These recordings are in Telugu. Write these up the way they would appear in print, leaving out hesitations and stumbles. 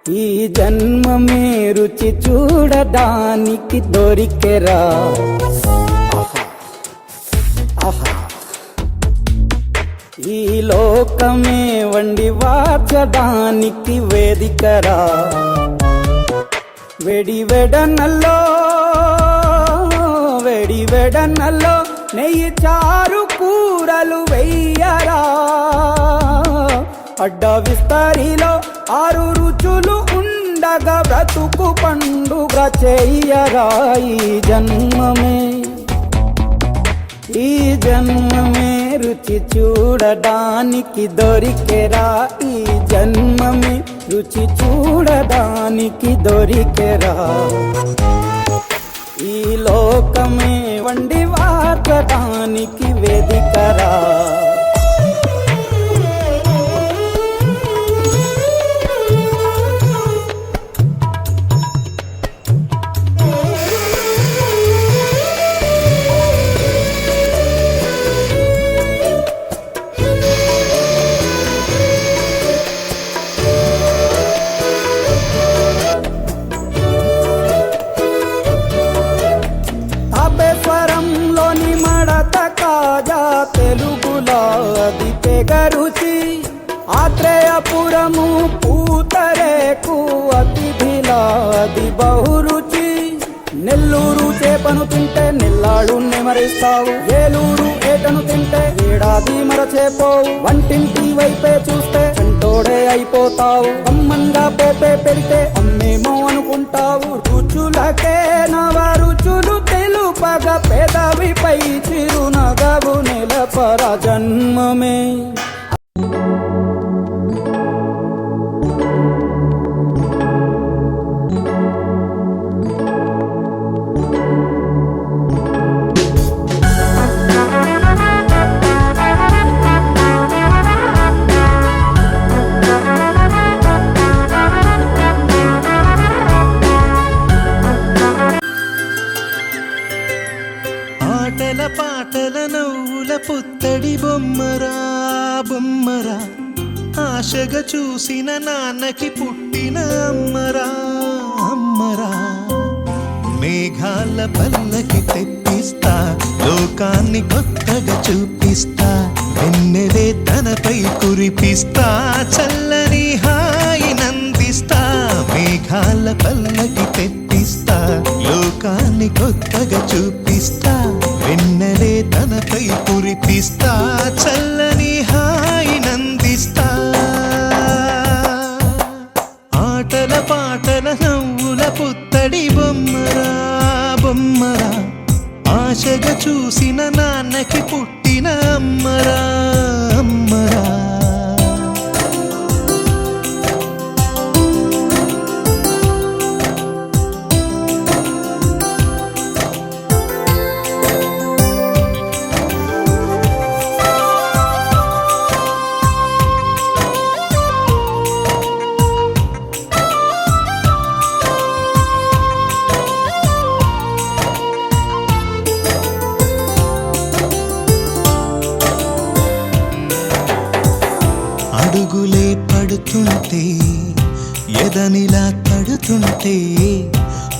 ఈ జన్మమే రుచి చూడడానికి దొరికెరా. ఈ లోకమే వండి వార్చడానికి వేదికరా. వెడి వెడనల్లో నెయ్యి చారు కూరలు వెయ్యరా. అడ్డ విస్తరిలో 6 రుచులు ఉండగా బ్రతుకు పండుగ చెయ్యరా. ఈ జన్మమే రుచి చూడడానికి దొరికెరా. ఈ జన్మమే రుచి చూడడానికి దొరికెరా. ఈ లోకమే వండి వార్చడానికి వేదికరా. తాపేశ్వరంలోని మడత కాజా తెలుగులో అది తెగ రుచి. ఆత్రేయపురము పూతరేకు అతిథిలా అది బహురుచి. నెల్లూరు చేపను తింటే నెల్లాళ్ళు నెమరిస్తావు. ఏలూరు ఏటను తింటే ఏడాది మరచేపోవు. వంటింటి వైపే చూస్తే చంటోడే అయిపోతావు. అమ్మంగా పోపే పెడితే అమ్మేమో అనుకుంటావు. రుచులకే నవ రుచులు తెలుపగ పెదవిపై చిరునగవు నెలపర జన్మమే. ఆటల పాటల నవ్వుల పుత్తడి బొమ్మరా బొమ్మరా. ఆశగా చూసిన నాన్నకి పుట్టిన అమ్మరా అమ్మరా. మేఘాల పల్లకి తెప్పిస్తా, లోకాన్ని కొత్తగా చూపిస్తా. వెన్నెలే తనపై కురిపిస్తా, చల్లని హాయి నందిస్తా. మేఘాల పల్లకి తెప్పిస్తా, లోకాన్ని కొత్తగా చూపిస్తా. వెన్నెలే తనపై కురిపిస్తా, చల్లని హాయి నందిస్తా. ఆటల పాటల నవ్వుల పుత్తడి బొమ్మరా బొమ్మరా. ఆశగా చూసిన నాన్నకి పుట్టిన అమ్మరా అమ్మరా. అడుగులే పడుతుంటే ఎదనిలా తడుతుంటే,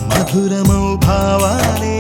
మధురమౌ భావాలే